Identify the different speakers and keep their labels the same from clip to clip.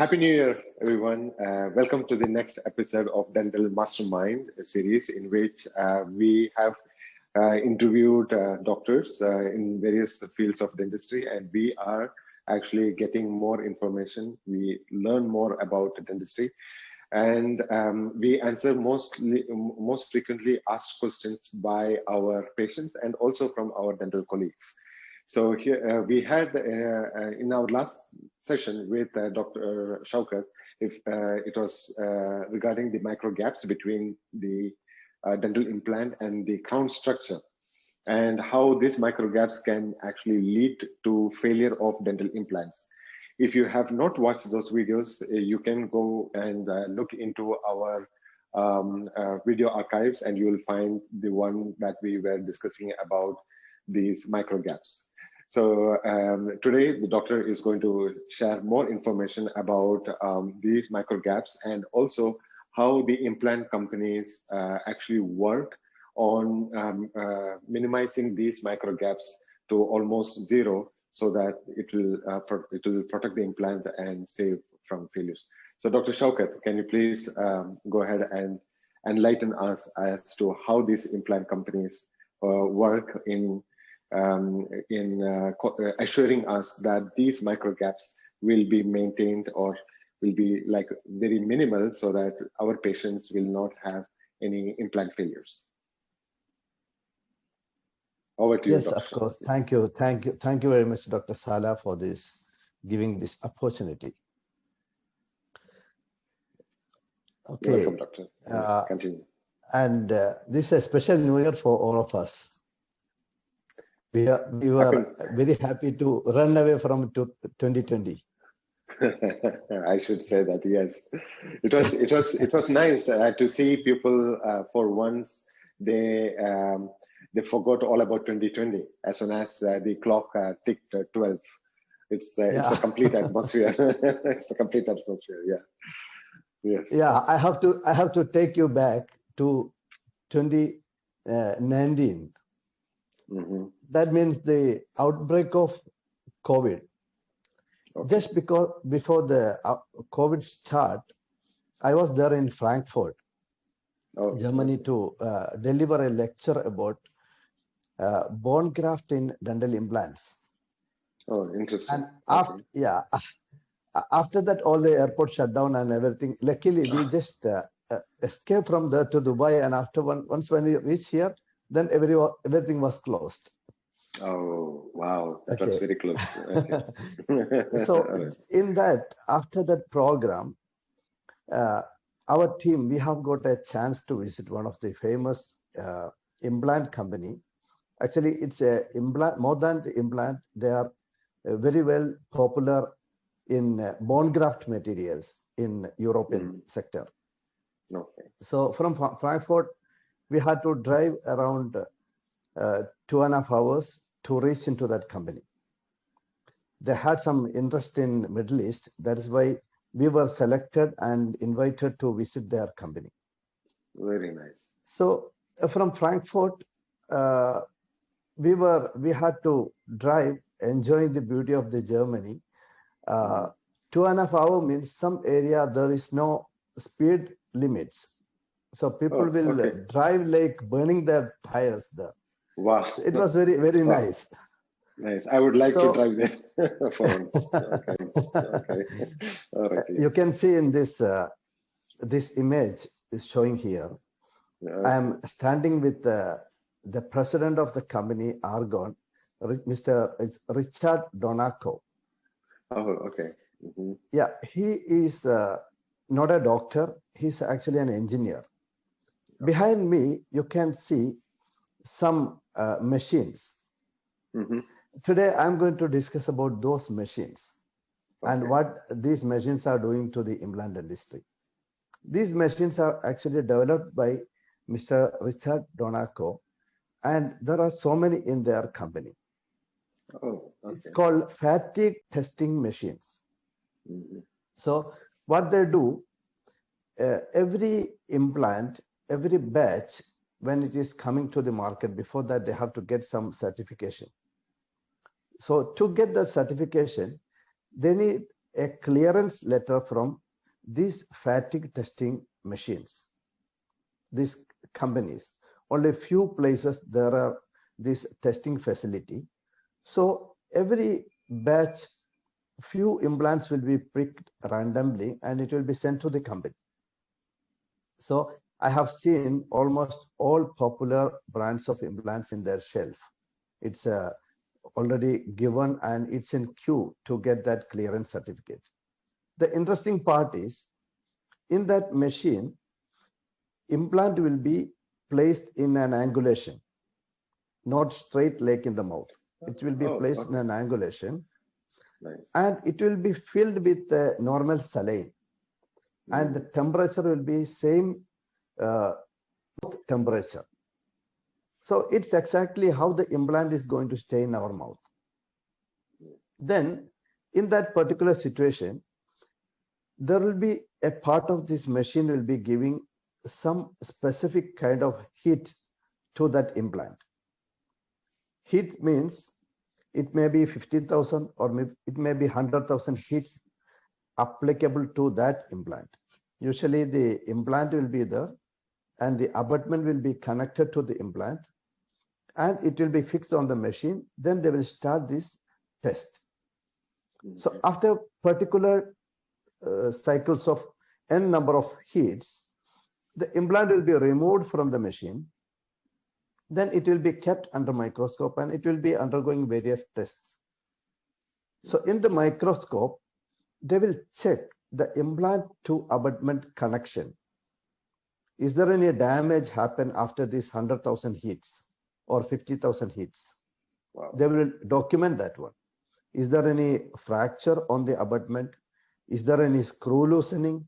Speaker 1: Happy New Year, everyone. Welcome to the next episode of Dental Mastermind series, in which we have interviewed doctors in various fields of dentistry, and we are actually getting more information. We learn more about dentistry, and we answer most frequently asked questions by our patients and also from our dental colleagues. So here we had in our last session with Dr. Shaukat, if it was regarding the micro gaps between the dental implant and the crown structure, and how these micro gaps can actually lead to failure of dental implants. If you have not watched those videos, you can go and look into our video archives, and you will find the one that we were discussing about these micro gaps. So today, the doctor is going to share more information about these micro gaps, and also how the implant companies actually work on minimizing these micro gaps to almost zero, so that it will protect the implant and save from failures. So Dr. Shaukat, can you please go ahead and enlighten us as to how these implant companies work in assuring us that these micro gaps will be maintained or will be like very minimal, so that our patients will not have any implant failures. Over to you.
Speaker 2: Yes, of course. Thank you very much, Dr. Sala, for giving this opportunity. Okay.
Speaker 1: You're welcome, doctor. Continue.
Speaker 2: And this is a special New Year for all of us. We were very happy to run away from 2020.
Speaker 1: I should say that, yes, it was nice to see people for once they forgot all about 2020 as soon as the clock ticked 12. It's a complete atmosphere. It's a complete atmosphere. Yeah. Yes.
Speaker 2: Yeah, I have to take you back to 2019.
Speaker 1: Mm-hmm.
Speaker 2: That means the outbreak of COVID. Okay. Just because before the COVID start, I was there in Frankfurt, Germany, to deliver a lecture about bone graft in dental implants.
Speaker 1: Oh, interesting.
Speaker 2: And after that, all the airports shut down and everything. Luckily, we just escaped from there to Dubai, and after once when we reached here, then everything was closed.
Speaker 1: Oh, wow. That was very close. Okay.
Speaker 2: So in that, after that program, our team, we have got a chance to visit one of the famous implant company. Actually, it's a implant, more than the implant, they are very well popular in bone graft materials in European sector.
Speaker 1: Okay.
Speaker 2: So from Frankfurt, we had to drive around 2.5 hours to reach into that company. They had some interest in Middle East. That is why we were selected and invited to visit their company.
Speaker 1: Very nice.
Speaker 2: So from Frankfurt, we had to drive, enjoying the beauty of the Germany. 2.5 hours means some area there is no speed limits. So people will drive like burning their tires there.
Speaker 1: Wow.
Speaker 2: It was very, very nice.
Speaker 1: Nice. I would like to drive there for once. Okay. All right.
Speaker 2: You can see in this image is showing here.
Speaker 1: Yeah.
Speaker 2: I am standing with the president of the company, Argon, Mr. Richard Donaco.
Speaker 1: Oh, okay. Mm-hmm.
Speaker 2: Yeah, he is not a doctor. He's actually an engineer. Behind me, you can see some machines.
Speaker 1: Mm-hmm.
Speaker 2: Today, I'm going to discuss about those machines and what these machines are doing to the implant industry. These machines are actually developed by Mr. Richard Donaco, and there are so many in their company.
Speaker 1: Oh, okay.
Speaker 2: It's called fatigue testing machines.
Speaker 1: Mm-hmm.
Speaker 2: So what they do, every implant, every batch, when it is coming to the market, before that they have to get some certification. So to get the certification, they need a clearance letter from these fatigue testing machines, these companies. Only few places there are this testing facility. So every batch, few implants will be pricked randomly and it will be sent to the company. So I have seen almost all popular brands of implants in their shelf. It's already given and it's in queue to get that clearance certificate. The interesting part is in that machine, implant will be placed in an angulation, not straight like in the mouth. It will be placed in an angulation.
Speaker 1: Nice.
Speaker 2: And it will be filled with the normal saline. And the temperature will be same temperature. So it's exactly how the implant is going to stay in our mouth. Then in that particular situation, there will be a part of this machine will be giving some specific kind of heat to that implant. Heat means it may be 50,000 or it may be 100,000 heats applicable to that implant. Usually the implant will be there and the abutment will be connected to the implant and it will be fixed on the machine. Then they will start this test. So after particular cycles of n number of heats, the implant will be removed from the machine. Then it will be kept under microscope and it will be undergoing various tests. So in the microscope, they will check the implant to abutment connection. Is there any damage happen after this 100,000 heats or 50,000 heats?
Speaker 1: Wow.
Speaker 2: They will document that one. Is there any fracture on the abutment? Is there any screw loosening?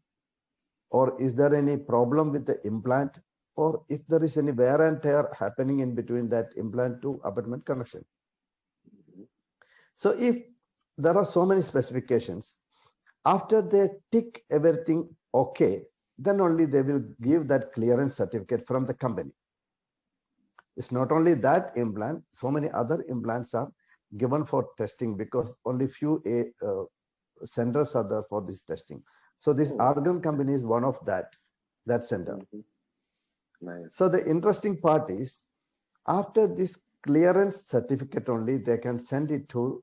Speaker 2: Or is there any problem with the implant? Or if there is any wear and tear happening in between that implant to abutment connection. So if there are so many specifications, after they tick everything okay, then only they will give that clearance certificate from the company. It's not only that implant, so many other implants are given for testing because only few centers are there for this testing. So this Argan company is one of that center.
Speaker 1: Nice.
Speaker 2: So the interesting part is after this clearance certificate only, they can send it to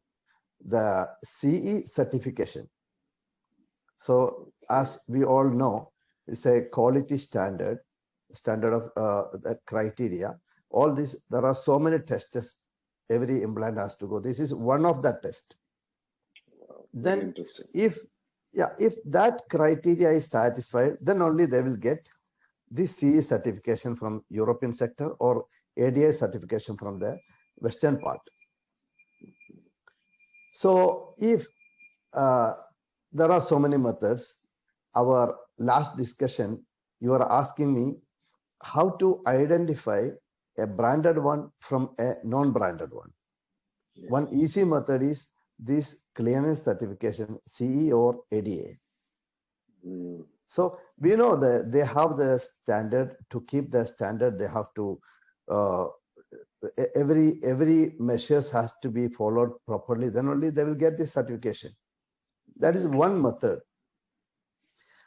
Speaker 2: the CE certification. So as we all know, it's a quality standard of that criteria. All this, there are so many tests every implant has to go. This is one of the tests.
Speaker 1: Wow,
Speaker 2: then if that criteria is satisfied, then only they will get this CE certification from European sector or ADA certification from the Western part. So if there are so many methods, our last discussion, you are asking me how to identify a branded one from a non-branded one. Yes. One easy method is this clearance certification, CE or ADA. So we know that they have the standard. To keep the standard, they have to every measures has to be followed properly. Then only they will get this certification. That is one method.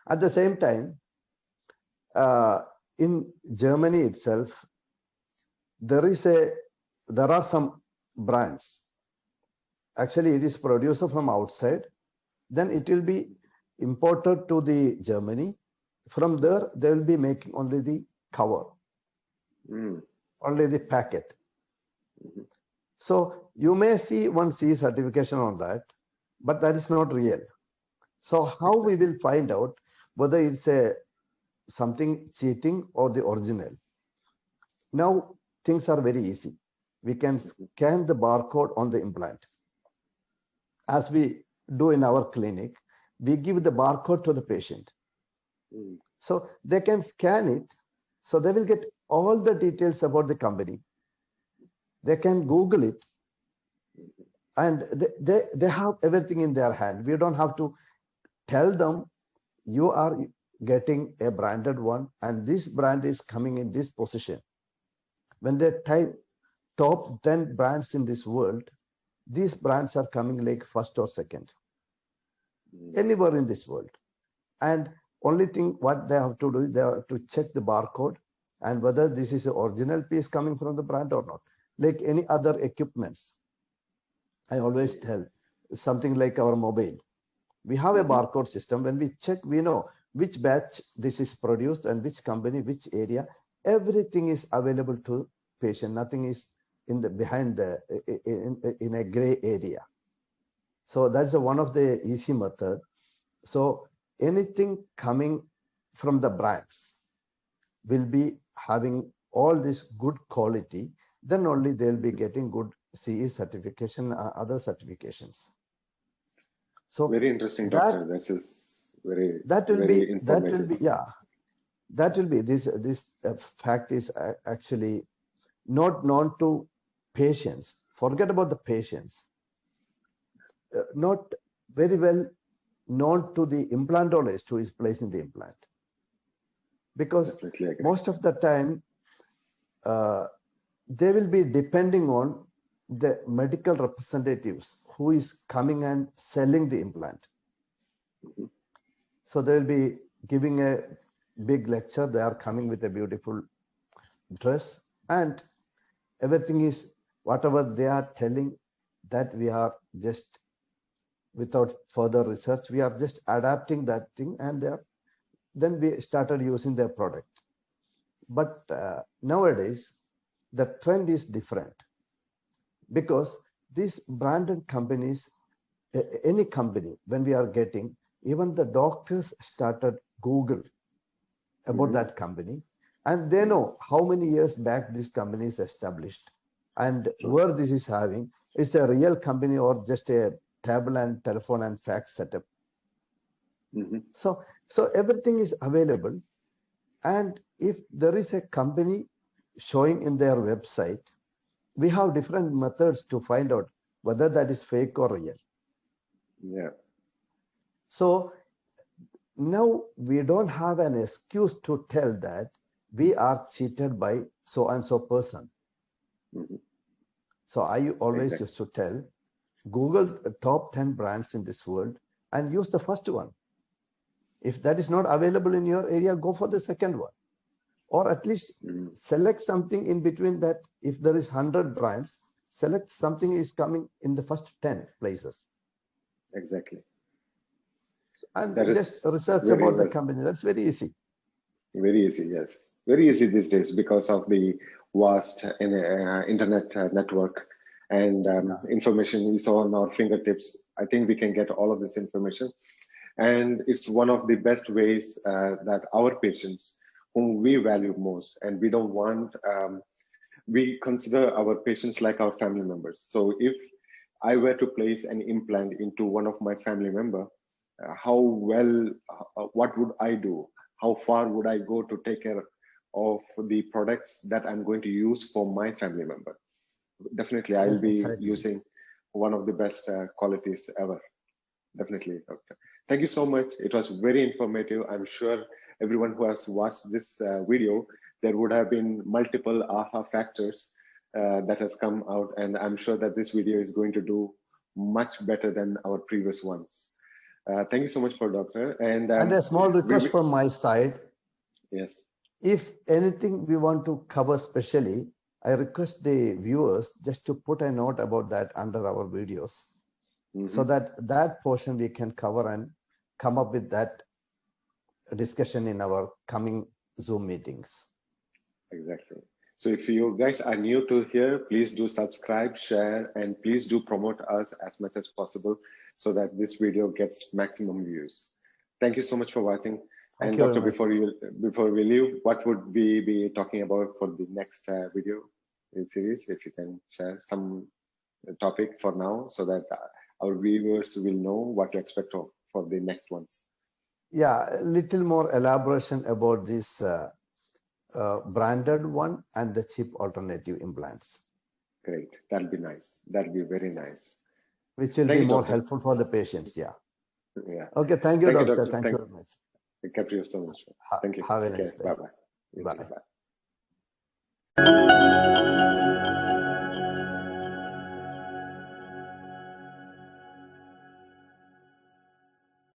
Speaker 2: At the same time, in Germany itself, there are some brands. Actually, it is produced from outside. Then it will be imported to the Germany. From there, they will be making only the cover, only the packet. So you may see one CE certification on that, but that is not real. So how we will find out whether it's something cheating or the original? Now things are very easy. We can scan the barcode on the implant. As we do in our clinic, we give the barcode to the patient. So they can scan it. So they will get all the details about the company. They can Google it. And they have everything in their hand. We don't have to tell them you are getting a branded one and this brand is coming in this position. When they type top 10 brands in this world, these brands are coming like first or second. anywhere in this world. And only thing what they have to do, they have to check the barcode and whether this is an original piece coming from the brand or not. Like any other equipments, I always tell something like our mobile. We have a barcode system. When we check, we know which batch this is produced and which company, which area. Everything is available to patient. Nothing is in the behind the in a gray area. So that's one of the easy method. So anything coming from the brands will be having all this good quality. Then only they'll be getting good CE certification, other certifications. So
Speaker 1: very interesting, doctor. This is very
Speaker 2: that will
Speaker 1: very
Speaker 2: be
Speaker 1: informative.
Speaker 2: that will be this fact is actually not known to patients. Forget about the patients. Not very well known to the implantologist who is placing the implant, because most of the time they will be depending on the medical representatives who is coming and selling the implant. So they will be giving a big lecture. They are coming with a beautiful dress and everything is whatever they are telling, that we are just without further research, we are just adapting that thing, and then we started using their product. But nowadays the trend is different, because these branded companies, any company, when we are getting, even the doctors started Google about that company, and they know how many years back this company is established and where this is having, is a real company or just a table and telephone and fax setup. So everything is available, and if there is a company showing in their website, we have different methods to find out whether that is fake or real.
Speaker 1: Yeah.
Speaker 2: So now we don't have an excuse to tell that we are cheated by so and so person. So I always used to tell, Google the top 10 brands in this world and use the first one. If that is not available in your area, go for the second one. Or at least select something in between that. If there is 100 brands, select something is coming in the first 10 places.
Speaker 1: Exactly.
Speaker 2: And just research about the company. That's very easy.
Speaker 1: Very easy, yes. Very easy these days because of the vast internet network, and information is on our fingertips. I think we can get all of this information. And it's one of the best ways that our patients, whom we value most, and we don't want, we consider our patients like our family members. So if I were to place an implant into one of my family member, what would I do? How far would I go to take care of the products that I'm going to use for my family member? Definitely, I'll be using one of the best qualities ever. Definitely, doctor. Thank you so much. It was very informative. I'm sure everyone who has watched this video, there would have been multiple aha factors that has come out, and I'm sure that this video is going to do much better than our previous ones. Thank you so much for doctor. And
Speaker 2: a small request from my side.
Speaker 1: Yes.
Speaker 2: If anything we want to cover specially, I request the viewers just to put a note about that under our videos, so that portion we can cover and come up with that discussion in our coming Zoom meetings.
Speaker 1: Exactly. So if you guys are new to here, please do subscribe, share, and please do promote us as much as possible so that this video gets maximum views. Thank you so much for watching. And doctor, before we leave, what would we be talking about for the next video series? If you can share some topic for now, so that our viewers will know what to expect for the next ones.
Speaker 2: Yeah, a little more elaboration about this branded one and the cheap alternative implants.
Speaker 1: Great, that'll be nice. That'll be very nice.
Speaker 2: Which will be more helpful for the patients. Yeah.
Speaker 1: Yeah.
Speaker 2: Okay. Thank you, doctor. Thank you very much.
Speaker 1: Thank you so much. Thank you.
Speaker 2: Have a nice day.
Speaker 1: Bye-bye.
Speaker 2: Bye.